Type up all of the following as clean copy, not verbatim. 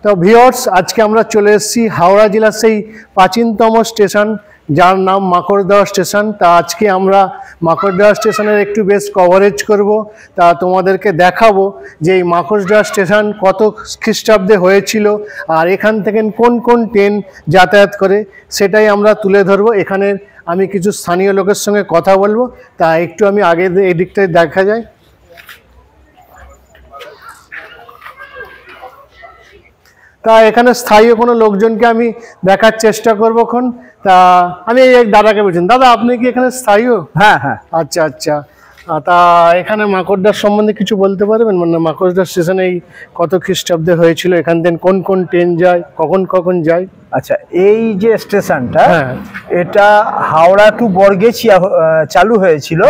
তো ভিউয়ার্স, আজকে আমরা চলে এসেছি হাওড়া জেলার সেই প্রাচীনতম স্টেশন যার নাম মাকড়দহ স্টেশন। তা আজকে আমরা মাকড়দহ স্টেশনের একটু বেশ কভারেজ করব। তা তোমাদেরকে দেখাবো যে এই মাকড়দহ স্টেশন কত খ্রিস্টাব্দে হয়েছিল আর এখান থেকে কোন কোন ট্রেন যাতায়াত করে সেটাই আমরা তুলে ধরবো। এখানে আমি কিছু স্থানীয় লোকের সঙ্গে কথা বলবো। তা একটু আমি আগে এই দিকটায় দেখা যায়। তা এখানে স্থায়ী কোনো লোকজনকে আমি দেখার চেষ্টা করবো এখন। তা আমি এই দাদাকে বলছেন, দাদা আপনি কি এখানে স্থায়ী? হ্যাঁ হ্যাঁ। আচ্ছা আচ্ছা। তা এখানে মাকড়দহ সম্বন্ধে কিছু বলতে পারবেন? মানে মাকড়দহ স্টেশনে এই কত খ্রিস্টাব্দে হয়েছিল, এখান থেকে কোন কোন ট্রেন যায়, কখন কখন যায়? আচ্ছা, এই যে স্টেশনটা এটা হাওড়া টু বর্গেছিয়া চালু হয়েছিল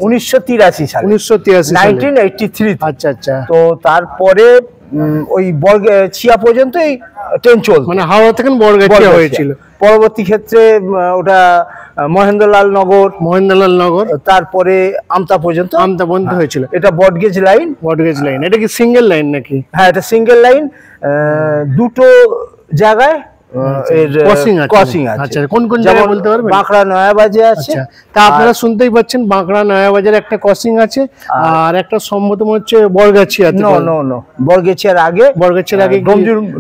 1983 সালে, 1983। আচ্ছা আচ্ছা। তো তারপরে ওই বর্গেছিয়া পর্যন্ত এই ট্রেন চলতো, মানে হাওড়া থেকে বর্গেছিয়া হয়েছিল। পরবর্তী ক্ষেত্রে ওটা মহেন্দ্রলাল নগর, তারপরে আমতা পর্যন্ত হয়েছিল। এটা ব্রডগেজ লাইন। এটা কি সিঙ্গেল লাইন নাকি? হ্যাঁ, এটা সিঙ্গেল লাইন। দুটো জায়গায় ক্রসিং আছে। আচ্ছা, কোন কোন জায়গা বলতে পারবেন? বাঁকড়া নয়াবাজে আছে। তা আপনারা শুনতেই পাচ্ছেন, বাঁকড়া নয়াবাজার একটা ক্রসিং আছে আর একটা সম্ভবত হচ্ছে বর্গেছিয়া। বর্গেছিয়ার আগে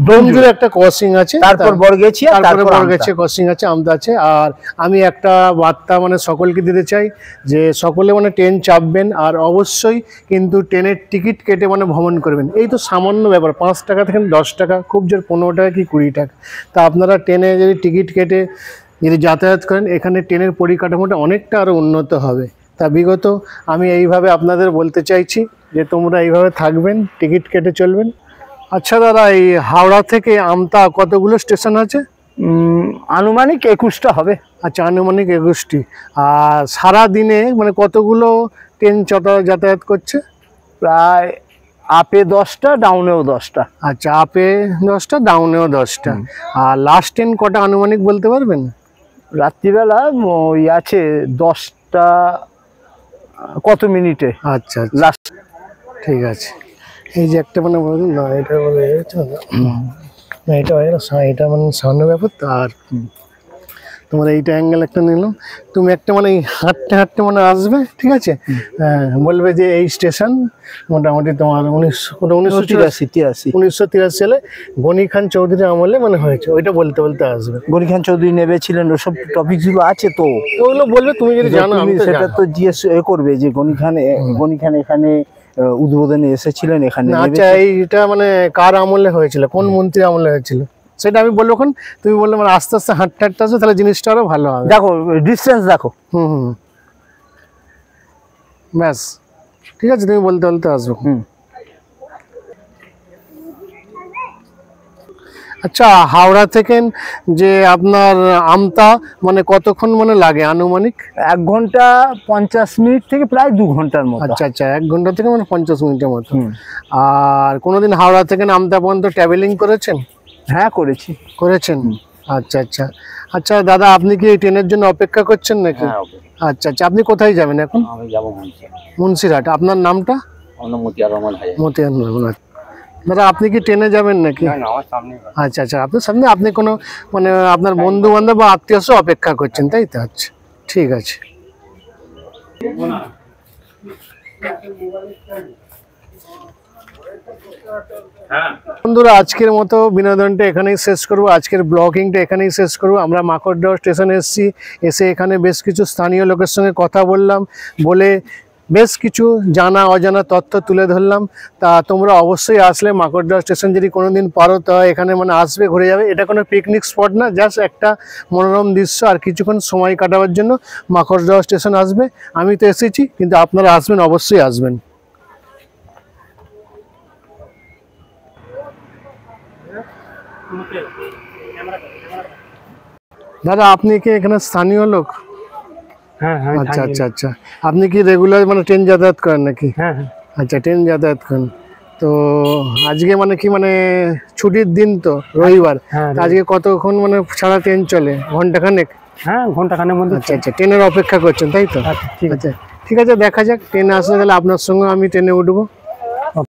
ডোমজুর একটা ক্রসিং আছে, তারপর বর্গেছিয়া ক্রসিং আছে, আমদা আছে। আর আমি একটা বার্তা মানে সকলকে দিতে চাই যে সকলে মানে ট্রেন চাপবেন আর অবশ্যই কিন্তু ট্রেনের টিকিট কেটে মানে ভ্রমণ করবেন। এই তো সামান্য ব্যাপার, 5 টাকা থেকে 10 টাকা, খুব জোর 15 টাকা কি 20 টাকা। তা আপনারা ট্রেনে যদি টিকিট কেটে যদি যাতায়াত করেন, এখানে ট্রেনের পরিকাঠামোটা অনেকটা আরও উন্নত হবে। তা বিগত আমি এইভাবে আপনাদের বলতে চাইছি যে তোমরা এইভাবে থাকবেন, টিকিট কেটে চলবেন। আচ্ছা দাদা, এই হাওড়া থেকে আমতা কতগুলো স্টেশন আছে? আনুমানিক 21টা হবে। আচ্ছা, আনুমানিক 21টি। আর সারা দিনে মানে কতগুলো ট্রেন যাতায়াত করছে? প্রায় আপে 10টা, ডাউনেও 10টা। আচ্ছা, আপে 10টা, ডাউনেও 10টা। আর লাস্ট ট্রেন কটা আনুমানিক বলতে পারবেন? রাত্রিবেলা ওই আছে 10টা কত মিনিটে। আচ্ছা লাস্ট, ঠিক আছে। এই যে একটা মানে বলুন না, এটা বলে এটা মানে সামনে ব্যাপার। তো আর তোমার এইটা অ্যাঙ্গেল একটা নিলাম, তুমি একটা মানে হাঁটতে হাঁটতে মানে আসবে, ঠিক আছে? বলবে যে এই স্টেশন মোটামুটি তোমার 1983 সালে গনি খান চৌধুরী আমলে মানে হয়েছে, ওইটা বলতে বলতে আসবে। গনি খান চৌধুরী নেমেছিলেন, ওসব টপিকগুলো আছে। তো ওগুলো বলবে, তুমি যদি জানো সেটা তো জিজ্ঞেস করবে যে গনি খান এখানে উদ্বোধনে এসেছিলেন এখানে। আচ্ছা, এইটা মানে কার আমলে হয়েছিল, কোন মন্ত্রী আমলে হয়েছিল সেটা আমি বলবো। এখন তুমি বললে মানে আস্তে আস্তে হাঁটতে হাঁটতে আসবে, তাহলে জিনিসটা আরো ভালো হবে। দেখো ডিস্টেন্স দেখো। ব্যাস, ঠিক আছে, তুমি বলতে বলতে আসবো। আচ্ছা, হাওড়া থেকে যে আপনার আমতা মানে কতক্ষণ মানে লাগে আনুমানিক? 1 ঘন্টা 50 মিনিট থেকে প্রায় 2 ঘন্টার মতো। আচ্ছা আচ্ছা, 1 ঘন্টা থেকে মানে 50 মিনিটের মতো। আর কোনোদিন হাওড়া থেকে আমতা পর্যন্ত ট্রাভেলিং করেছেন? হ্যাঁ, করেছেন। আচ্ছা আচ্ছা। আচ্ছা দাদা, আপনি কি ট্রেনের জন্য অপেক্ষা করছেন নাকি? আচ্ছা আচ্ছা। আপনি কোথায় যাবেন এখন? আমি যাব মুন্সিরহাট। আপনার নামটা? মতিয়ার রহমান। দাদা, আপনি কি ট্রেনে যাবেন নাকি? আচ্ছা আচ্ছা, আপনার সামনে আপনি কোনো মানে আপনার বন্ধু বান্ধব বা আত্মীয় অপেক্ষা করছেন, তাই তো? আচ্ছা, ঠিক আছে। বন্ধুরা, আজকের মতো বিনোদনটা এখানেই শেষ করব, আজকের ব্লগিংটা এখানেই শেষ করব। আমরা মাকড়দহ স্টেশনে এসে এখানে বেশ কিছু স্থানীয় লোকের সঙ্গে কথা বলে বেশ কিছু জানা অজানা তথ্য তুলে ধরলাম। তা তোমরা অবশ্যই আসলে মাকড়দহ স্টেশন যদি কোনোদিন পারো তা এখানে মানে আসবে, ঘুরে যাবে। এটা কোনো পিকনিক স্পট না, জাস্ট একটা মনোরম দৃশ্য আর কিছুক্ষণ সময় কাটাবার জন্য মাকড়দহ স্টেশন আসবে। আমি তো এসেছি, কিন্তু আপনারা আসবেন, অবশ্যই আসবেন। দাদা, আপনি কি এখানে স্থানীয় লোক? হ্যাঁ হ্যাঁ। আচ্ছা আচ্ছা আচ্ছা। আপনি কি রেগুলার মানে ট্রেন যাতায়াত করেন নাকি? হ্যাঁ হ্যাঁ। আচ্ছা, ট্রেন যাতায়াত করেন। তো আজকে মানে কি মানে ছুটির দিন তো, রবিবার। আজকে কতক্ষণ মানে ছাড়া ট্রেন চলে? ঘন্টাখানেক? হ্যাঁ, ঘন্টাখানেক মধ্যে। আচ্ছা আচ্ছা, ট্রেনের অপেক্ষা করছেন, তাই তো? আচ্ছা ঠিক আছে, দেখা যাক। ট্রেন আসলে তাহলে আপনার সঙ্গে আমি ট্রেনে উঠবো।